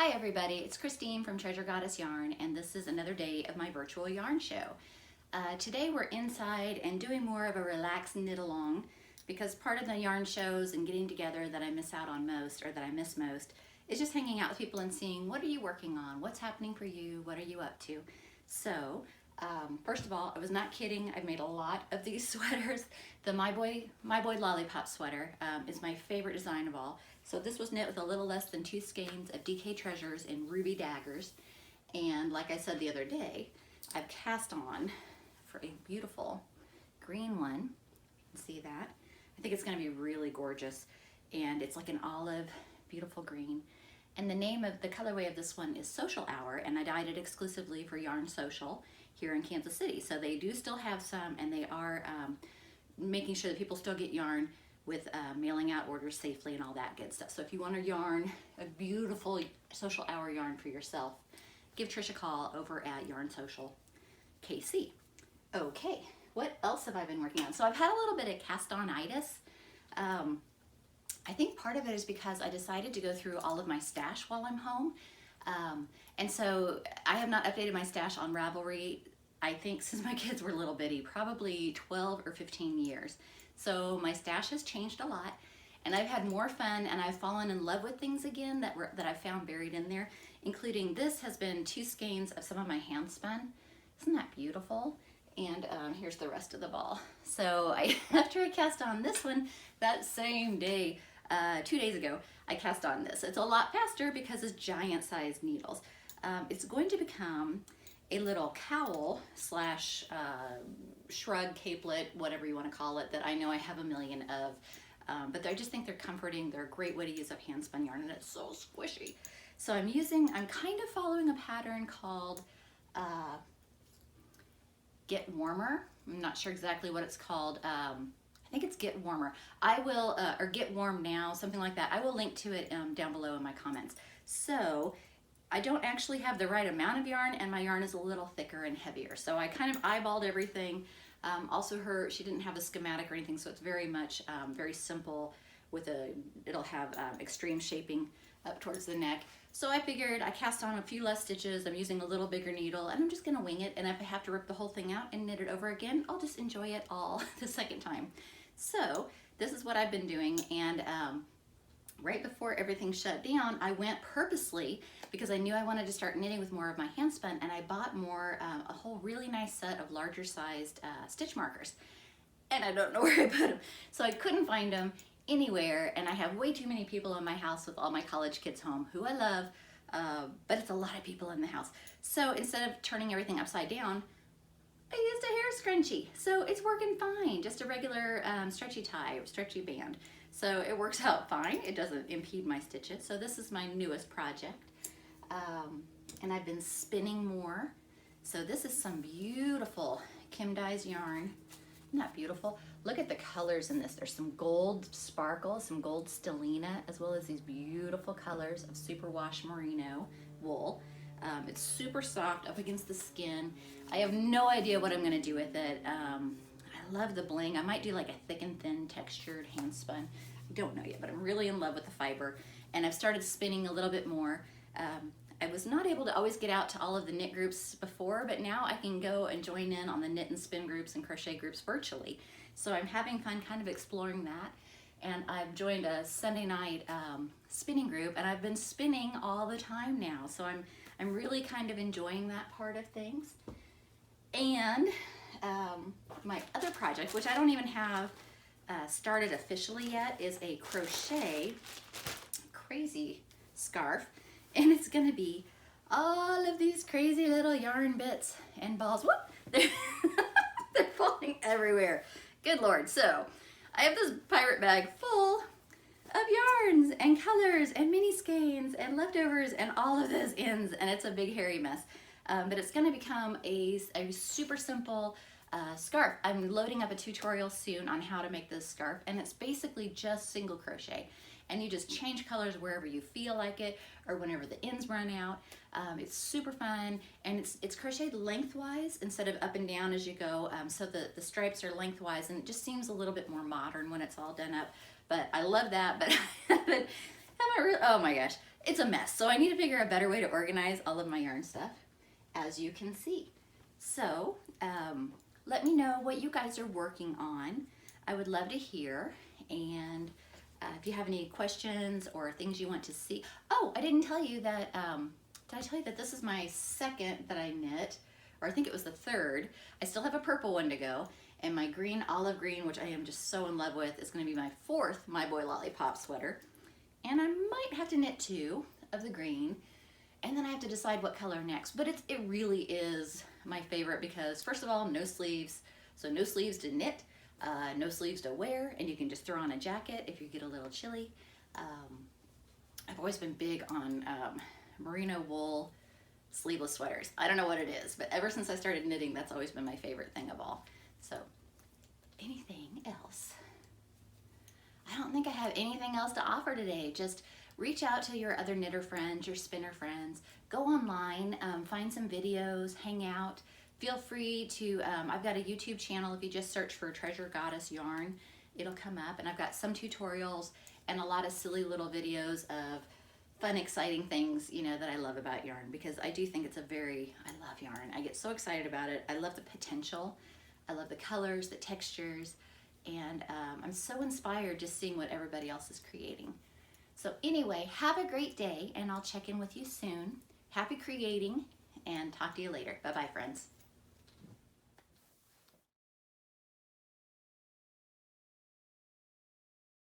Hi everybody, it's Christine from Treasure Goddess Yarn, and this is another day of my virtual yarn show. Today we're inside and doing more of a relaxed knit along because part of the yarn shows and getting together that I miss out on most, or that I miss most, is just hanging out with people and seeing what are you working on, what's happening for you, what are you up to. So first of all, I was not kidding. I've made a lot of these sweaters. The My Boy Lollipop sweater is my favorite design of all. So this was knit with a little less than 2 skeins of DK Treasures in Ruby Daggers. And like I said the other day, I've cast on for a beautiful green one. You can see that. I think it's gonna be really gorgeous. And it's like an olive, beautiful green. And the name of the colorway of this one is Social Hour, and I dyed it exclusively for Yarn Social here in Kansas City. So they do still have some, and they are making sure that people still get yarn with mailing out orders safely and all that good stuff. So if you want to yarn a beautiful Social Hour yarn for yourself, give Trish a call over at Yarn Social KC. Okay, what else have I been working on? So I've had a little bit of cast-on-itis. I think part of it is because I decided to go through all of my stash while I'm home. And so I have not updated my stash on Ravelry, I think, since my kids were little bitty, probably 12 or 15 years. So my stash has changed a lot, and I've had more fun, and I've fallen in love with things again that I found buried in there, including this has been 2 skeins of some of my hand spun. Isn't that beautiful? And here's the rest of the ball. So after I cast on this one, that same day, 2 days ago, I cast on this. It's a lot faster because it's giant sized needles. It's going to become a little cowl slash shrug, capelet, whatever you want to call it, that I know I have a million of, but I just think they're comforting. They're a great way to use up hand spun yarn, and it's so squishy. So I'm kind of following a pattern called Get Warmer. I'm not sure exactly what it's called. I think it's Get Warmer. I will, or Get Warm Now, something like that. I will link to it down below in my comments. So I don't actually have the right amount of yarn, and my yarn is a little thicker and heavier. So I kind of eyeballed everything. Also she didn't have a schematic or anything, so it's very much, very simple with it'll have extreme shaping up towards the neck. So I figured I cast on a few less stitches, I'm using a little bigger needle, and I'm just gonna wing it, and if I have to rip the whole thing out and knit it over again, I'll just enjoy it all the second time. So this is what I've been doing, and right before everything shut down, I went purposely, because I knew I wanted to start knitting with more of my hand spun, and I bought more, a whole really nice set of larger sized stitch markers. And I don't know where I put them. So I couldn't find them anywhere, and I have way too many people in my house with all my college kids home, who I love, but it's a lot of people in the house. So instead of turning everything upside down, I used a hair scrunchie. So it's working fine, just a regular stretchy tie, stretchy band. So it works out fine. It doesn't impede my stitches. So this is my newest project. And I've been spinning more. So this is some beautiful Kim Dyes yarn. Isn't that beautiful? Look at the colors in this. There's some gold sparkle, some gold stellina, as well as these beautiful colors of superwash merino wool. It's super soft up against the skin. I have no idea what I'm gonna do with it. I love the bling. I might do like a thick and thin textured hand spun. I don't know yet, but I'm really in love with the fiber. And I've started spinning a little bit more. I was not able to always get out to all of the knit groups before, but now I can go and join in on the knit and spin groups and crochet groups virtually. So I'm having fun kind of exploring that. And I've joined a Sunday night spinning group, and I've been spinning all the time now. So I'm really kind of enjoying that part of things. And my other project, which I don't even have started officially yet, is a crochet crazy scarf. And it's gonna be all of these crazy little yarn bits and balls. Whoop! They're falling everywhere. Good Lord. So I have this pirate bag full of yarns and colors and mini skeins and leftovers and all of those ends, and it's a big hairy mess. But it's gonna become a super simple scarf. I'm loading up a tutorial soon on how to make this scarf, and it's basically just single crochet. And you just change colors wherever you feel like it, or whenever the ends run out. It's super fun, and it's crocheted lengthwise instead of up and down as you go, so the stripes are lengthwise, and it just seems a little bit more modern when it's all done up. But I love that, but I haven't really, oh my gosh. it's a mess. So I need to figure a better way to organize all of my yarn stuff, as you can see. So let me know what you guys are working on. I would love to hear. And if you have any questions or things you want to see. Oh, I didn't tell you that, did I tell you that this is my second that I knit? Or I think it was the third. I still have a purple one to go. And my green, olive green, which I am just so in love with, is gonna be my fourth My Boy Lollipop sweater. And I might have to knit 2 of the green. And then I have to decide what color next. But it really is my favorite because, first of all, no sleeves. So no sleeves to knit, no sleeves to wear, and you can just throw on a jacket if you get a little chilly. I've always been big on merino wool sleeveless sweaters. I don't know what it is, but ever since I started knitting, that's always been my favorite thing of all. So, anything else? I don't think I have anything else to offer today. Just reach out to your other knitter friends, your spinner friends. Go online, find some videos, hang out. Feel free to, I've got a YouTube channel. If you just search for Treasure Goddess Yarn, it'll come up. And I've got some tutorials and a lot of silly little videos of fun, exciting things, you know, that I love about yarn, because I do think it's I love yarn. I get so excited about it. I love the potential. I love the colors, the textures, and I'm so inspired just seeing what everybody else is creating. So anyway, have a great day, and I'll check in with you soon. Happy creating, and talk to you later. Bye-bye, friends.